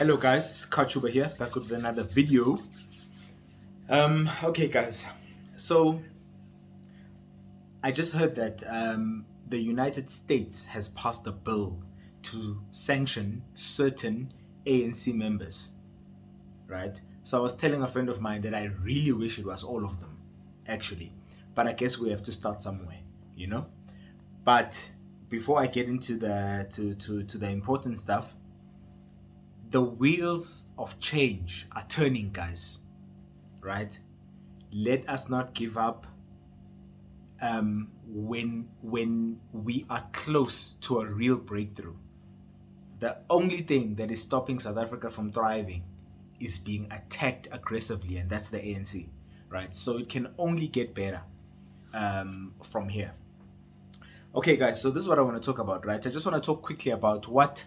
Hello guys, Kachuba here, back with another video. Okay guys, so I just heard that the United States has passed a bill to sanction certain ANC members, right? So I was telling a friend of mine that I really wish it was all of them, actually. But I guess we have to start somewhere, you know? But before I get into to the important stuff, the wheels of change are turning, guys, right? Let us not give up when we are close to a real breakthrough. The only thing that is stopping South Africa from thriving is being attacked aggressively, and that's the ANC, right? So it can only get better from here. Okay, guys, so this is what I want to talk about, right? I just want to talk quickly about what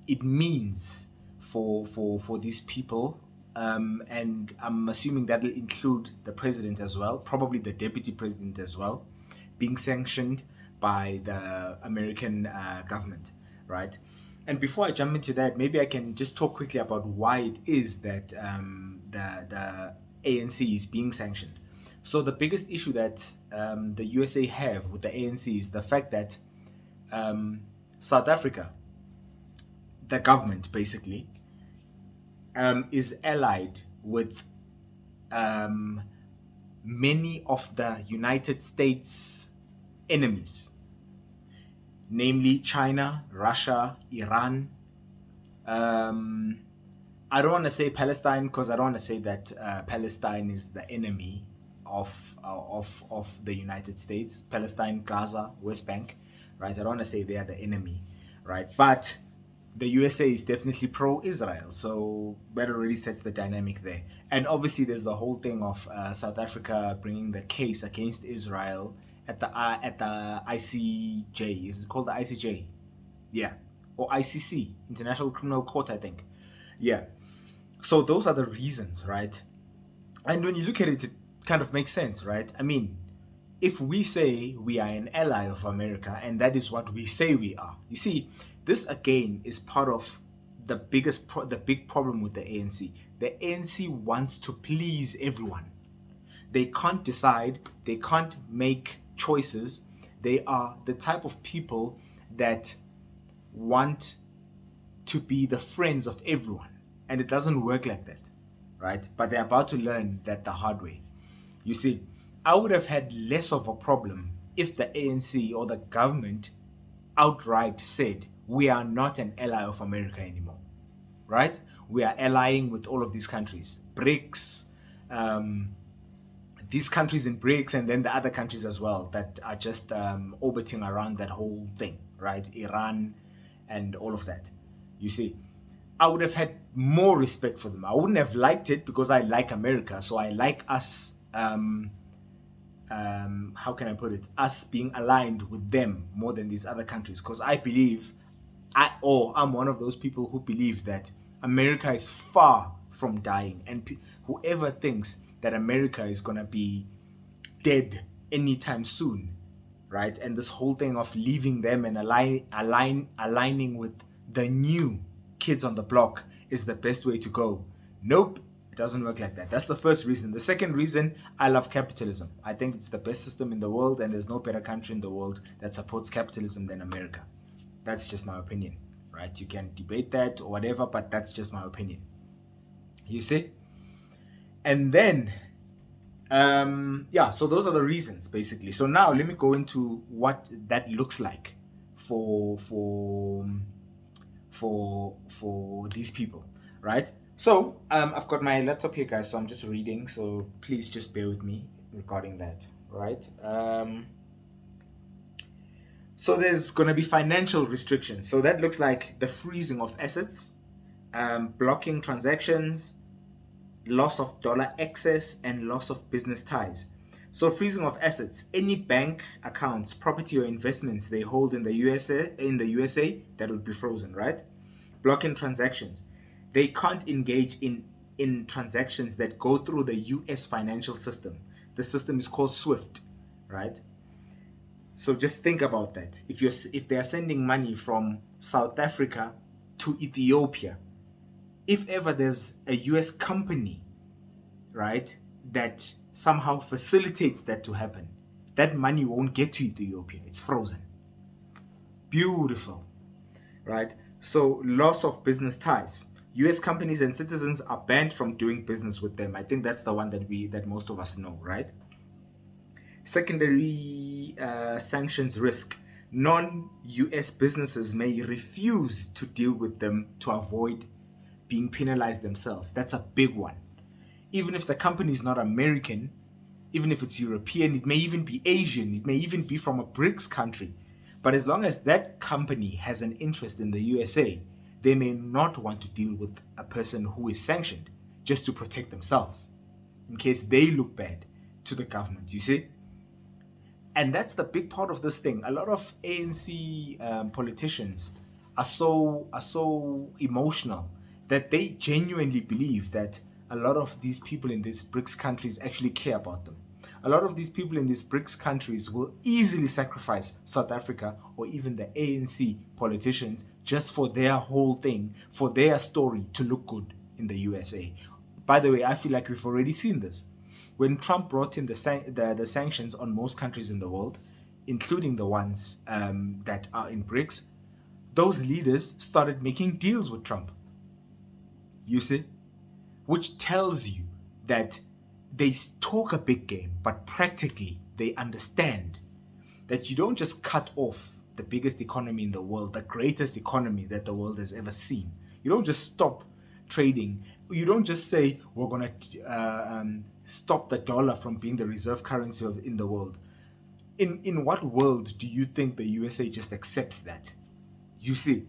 it means for these people, and I'm assuming that'll include the president as well, probably the deputy president as well, being sanctioned by the American government, right? And before I jump into that, maybe I can just talk quickly about why it is that the ANC is being sanctioned. So the biggest issue that the USA have with the ANC is the fact that South Africa, the government basically, is allied with many of the United States enemies, namely China, Russia, Iran. I don't want to say Palestine because I don't want to say that Palestine is the enemy of the United States. Palestine, Gaza, West Bank, right? I don't want to say they are the enemy, right? But the USA is definitely pro-Israel, so that already sets the dynamic there. And obviously, there's the whole thing of South Africa bringing the case against Israel at the ICJ. Is it called the ICJ? Yeah, or ICC, International Criminal Court, I think. Yeah. So those are the reasons, right? And when you look at it, it kind of makes sense, right? I mean, if we say we are an ally of America, and that is what we say we are, you see, this again is part of the the big problem with the ANC. The ANC wants to please everyone. They can't decide, they can't make choices. They are the type of people that want to be the friends of everyone. And it doesn't work like that, right? But they're about to learn that the hard way. You see, I would have had less of a problem if the ANC or the government outright said, we are not an ally of America anymore, right? We are allying with all of these countries, BRICS, these countries in BRICS, and then the other countries as well that are just orbiting around that whole thing, right? Iran and all of that. You see, I would have had more respect for them. I wouldn't have liked it because I like America, so I like us. How can I put it? Us being aligned with them more than these other countries, because I believe, I'm one of those people who believe that America is far from dying, and whoever thinks that America is gonna be dead anytime soon, right? And this whole thing of leaving them and aligning with the new kids on the block is the best way to go. Nope, it doesn't work like that. That's the first reason. The second reason, I love capitalism. I think it's the best system in the world, and there's no better country in the world that supports capitalism than America. That's just my opinion, right? You can debate that or whatever, but that's just my opinion. You see? And then so those are the reasons basically. So now let me go into what that looks like for these people, right? So I've got my laptop here, guys, so I'm just reading, so please just bear with me regarding that, right? So there's going to be financial restrictions. So that looks like the freezing of assets, blocking transactions, loss of dollar access, and loss of business ties. So freezing of assets, any bank accounts, property or investments they hold in the USA that would be frozen, right? Blocking transactions. They can't engage in transactions that go through the US financial system. The system is called SWIFT, right? So just think about that. If they are sending money from South Africa to Ethiopia, if ever there's a US company, right, that somehow facilitates that to happen, that money won't get to Ethiopia. It's frozen. Beautiful, right? So loss of business ties. US companies and citizens are banned from doing business with them. I think that's the one that most of us know, right? Secondary sanctions risk. Non-US businesses may refuse to deal with them to avoid being penalized themselves. That's a big one. Even if the company is not American, even if it's European, it may even be Asian, it may even be from a BRICS country. But as long as that company has an interest in the USA, they may not want to deal with a person who is sanctioned just to protect themselves in case they look bad to the government, you see? And that's the big part of this thing. A lot of ANC politicians are so emotional that they genuinely believe that a lot of these people in these BRICS countries actually care about them. A lot of these people in these BRICS countries will easily sacrifice South Africa or even the ANC politicians just for their whole thing, for their story to look good in the USA. By the way, I feel like we've already seen this. When Trump brought in the sanctions on most countries in the world, including the ones that are in BRICS, those leaders started making deals with Trump. You see? Which tells you that they talk a big game, but practically they understand that you don't just cut off the biggest economy in the world, the greatest economy that the world has ever seen. You don't just stop trading. You don't just say, we're going to stop the dollar from being the reserve currency in the world. In what world do you think the USA just accepts that? You see,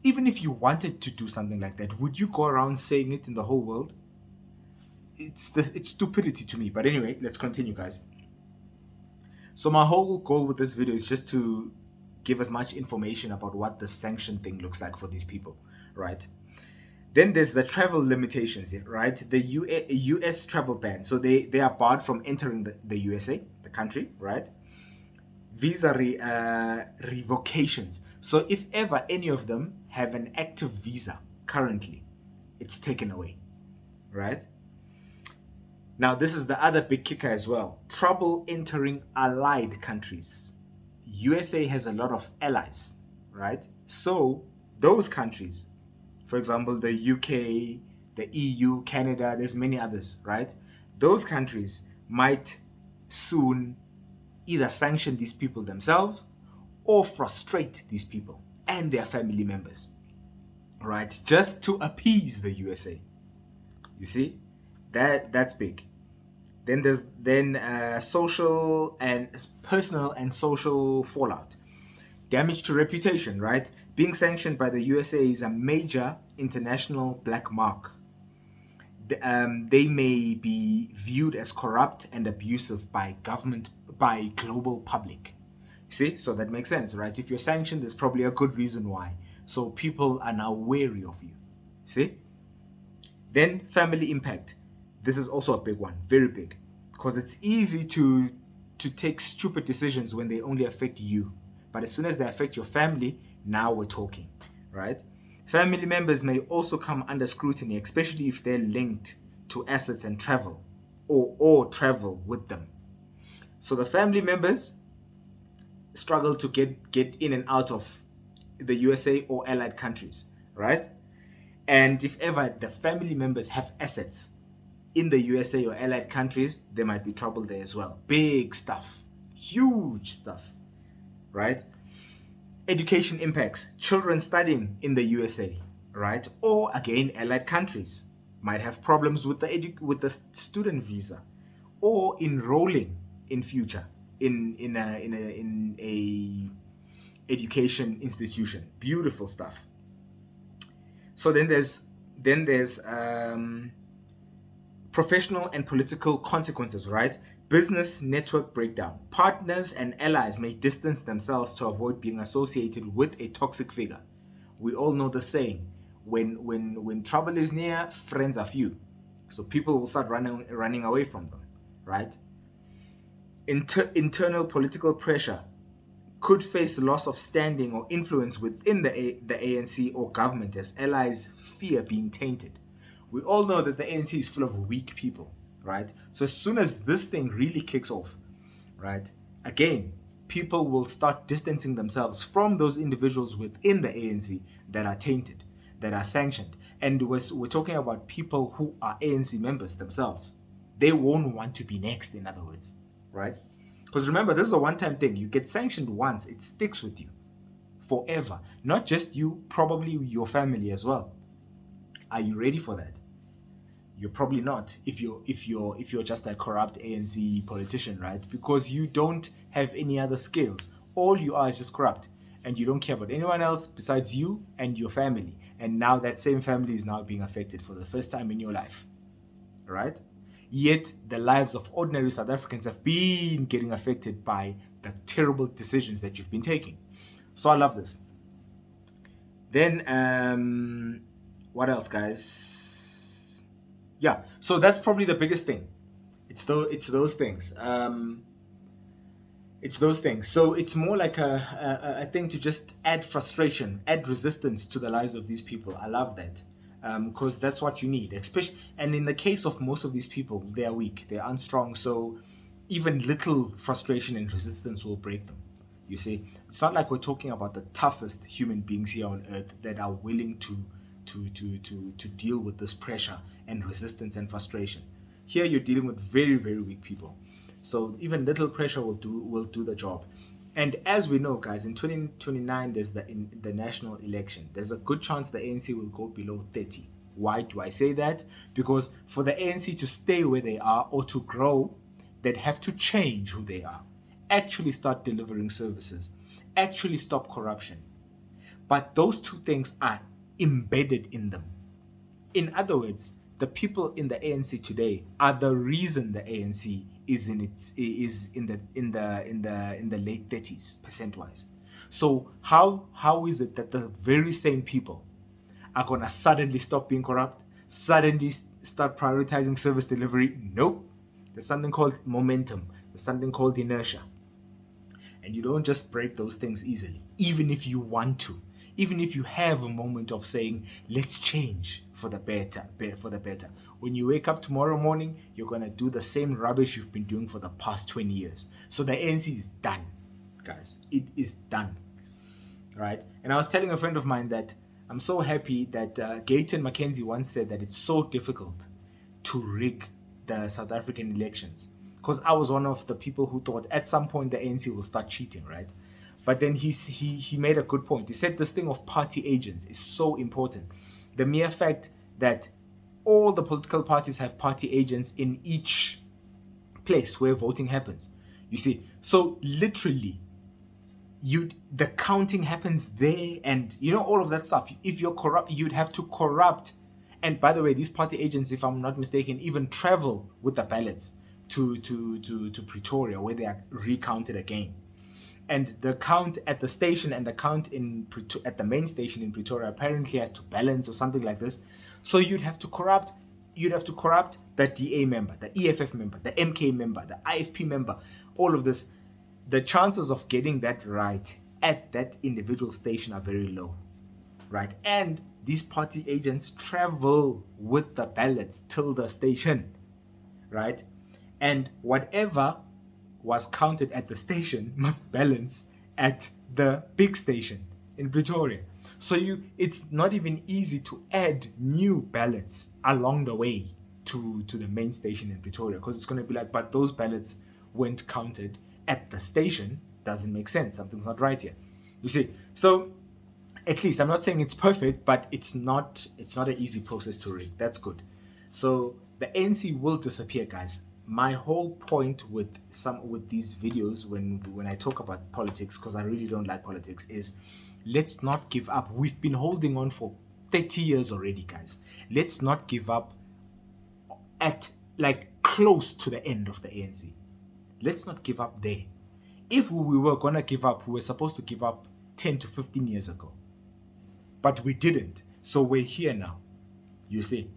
even if you wanted to do something like that, would you go around saying it in the whole world? It's stupidity to me. But anyway, let's continue, guys. So my whole goal with this video is just to give as much information about what the sanction thing looks like for these people, right? Then there's the travel limitations, right? The US travel ban. So they are barred from entering the USA, the country, right? Visa revocations. So if ever any of them have an active visa currently, it's taken away, right? Now, this is the other big kicker as well. Trouble entering allied countries. USA has a lot of allies, right? So those countries, for example, the UK, the EU, Canada, there's many others, right? Those countries might soon either sanction these people themselves or frustrate these people and their family members, right? Just to appease the USA. You see? That's big. Then there's social and personal and social fallout. Damage to reputation, right? Being sanctioned by the USA is a major international black mark. They may be viewed as corrupt and abusive by global public. See, so that makes sense, right? If you're sanctioned, there's probably a good reason why. So people are now wary of you. See? Then family impact. This is also a big one, very big, because it's easy to take stupid decisions when they only affect you. But as soon as they affect your family, now we're talking, right? Family members may also come under scrutiny, especially if they're linked to assets and travel or travel with them. So the family members struggle to get in and out of the USA or allied countries, right? And if ever the family members have assets in the USA or allied countries, there might be trouble there as well. Big stuff, huge stuff, right? Education impacts. Children studying in the USA, right? Or again, allied countries might have problems with the student visa or enrolling in future in a education institution. Beautiful stuff. So then there's professional and political consequences, right? Business network breakdown. Partners and allies may distance themselves to avoid being associated with a toxic figure. We all know the saying, when trouble is near, friends are few. So people will start running away from them, right? Internal political pressure. could face loss of standing or influence within the ANC or government as allies fear being tainted. We all know that the ANC is full of weak people, right? So as soon as this thing really kicks off, right, again, people will start distancing themselves from those individuals within the ANC that are tainted, that are sanctioned. And we're talking about people who are ANC members themselves. They won't want to be next, in other words, right? Because remember, this is a one-time thing. You get sanctioned once, it sticks with you forever. Not just you, probably your family as well. Are you ready for that? You're probably not if you're just a corrupt ANC politician, right? Because you don't have any other skills. All you are is just corrupt, and you don't care about anyone else besides you and your family. And now that same family is now being affected for the first time in your life, right? Yet the lives of ordinary South Africans have been getting affected by the terrible decisions that you've been taking. So I love this. Then what else, guys? Yeah, so that's probably the biggest thing. It's those things. It's those things. So it's more like a thing to just add frustration, add resistance to the lives of these people. I love that. Because that's what you need, especially. And in the case of most of these people, they are weak, they're unstrong. So even little frustration and resistance will break them. You see, it's not like we're talking about the toughest human beings here on earth that are willing to deal with this pressure and resistance and frustration. Here you're dealing with very, very weak people. So even little pressure will do the job. And as we know, guys, in 2029 there's the national election. There's a good chance the ANC will go below 30. Why do I say that? Because for the ANC to stay where they are or to grow, they'd have to change who they are. Actually start delivering services. Actually stop corruption. But those two things are embedded in them. In other words, the people in the ANC today are the reason the ANC is in the late 30s percent-wise. So how is it that the very same people are gonna suddenly stop being corrupt, suddenly start prioritizing service delivery? Nope. There's something called momentum. There's something called inertia. And you don't just break those things easily, even if you want to. Even if you have a moment of saying, let's change for the better. When you wake up tomorrow morning, you're going to do the same rubbish you've been doing for the past 20 years. So the ANC is done, guys. It is done, right? And I was telling a friend of mine that I'm so happy that Gayton Mackenzie once said that it's so difficult to rig the South African elections. Because I was one of the people who thought at some point the ANC will start cheating, right? But then he made a good point. He said this thing of party agents is so important. The mere fact that all the political parties have party agents in each place where voting happens. You see, so literally, the counting happens there, and you know all of that stuff. If you're corrupt, you'd have to corrupt. And by the way, these party agents, if I'm not mistaken, even travel with the ballots to Pretoria, where they are recounted again. And the count at the station and the count at the main station in Pretoria apparently has to balance or something like this. So you'd have to corrupt the DA member, the EFF member, the MK member, the IFP member, all of this. The chances of getting that right at that individual station are very low, right? And these party agents travel with the ballots till the station, right? And whatever was counted at the station must balance at the big station in Pretoria. So it's not even easy to add new ballots along the way to the main station in Pretoria, because it's going to be like, but those ballots weren't counted at the station. Doesn't make sense. Something's not right here. You see, so at least I'm not saying it's perfect, but it's not an easy process to rig. That's good. So the ANC will disappear, guys. My whole point with these videos when I talk about politics, because I really don't like politics, is let's not give up. We've been holding on for 30 years already, guys. Let's not give up at like close to the end of the ANC. Let's not give up there. If we were gonna give up, we were supposed to give up 10 to 15 years ago. But we didn't. So we're here now. You see,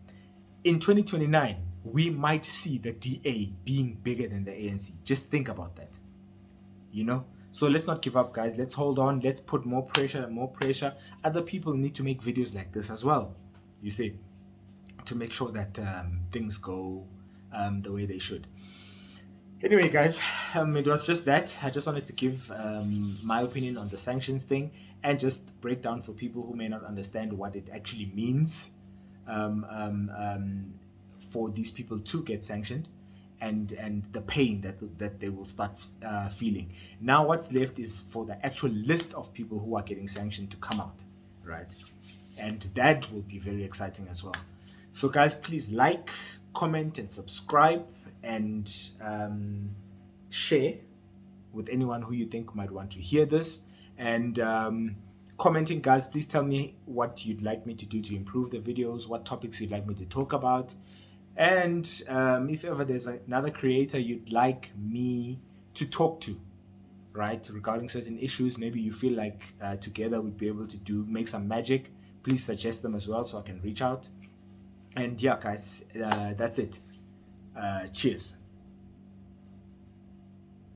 in 2029, we might see the DA being bigger than the ANC. Just think about that. You know? So let's not give up, guys. Let's hold on. Let's put more pressure and more pressure. Other people need to make videos like this as well, you see, to make sure that things go the way they should. Anyway, guys, it was just that. I just wanted to give my opinion on the sanctions thing and just break down for people who may not understand what it actually means um, um, um, for these people to get sanctioned, and the pain that they will start feeling. Now, what's left is for the actual list of people who are getting sanctioned to come out, right? And that will be very exciting as well. So, guys, please like, comment, and subscribe, and share with anyone who you think might want to hear this. And commenting, guys, please tell me what you'd like me to do to improve the videos, what topics you'd like me to talk about. And if ever there's another creator you'd like me to talk to, right, regarding certain issues, maybe you feel like together we'd be able to make some magic, please suggest them as well so I can reach out. And yeah, guys, that's it. Cheers.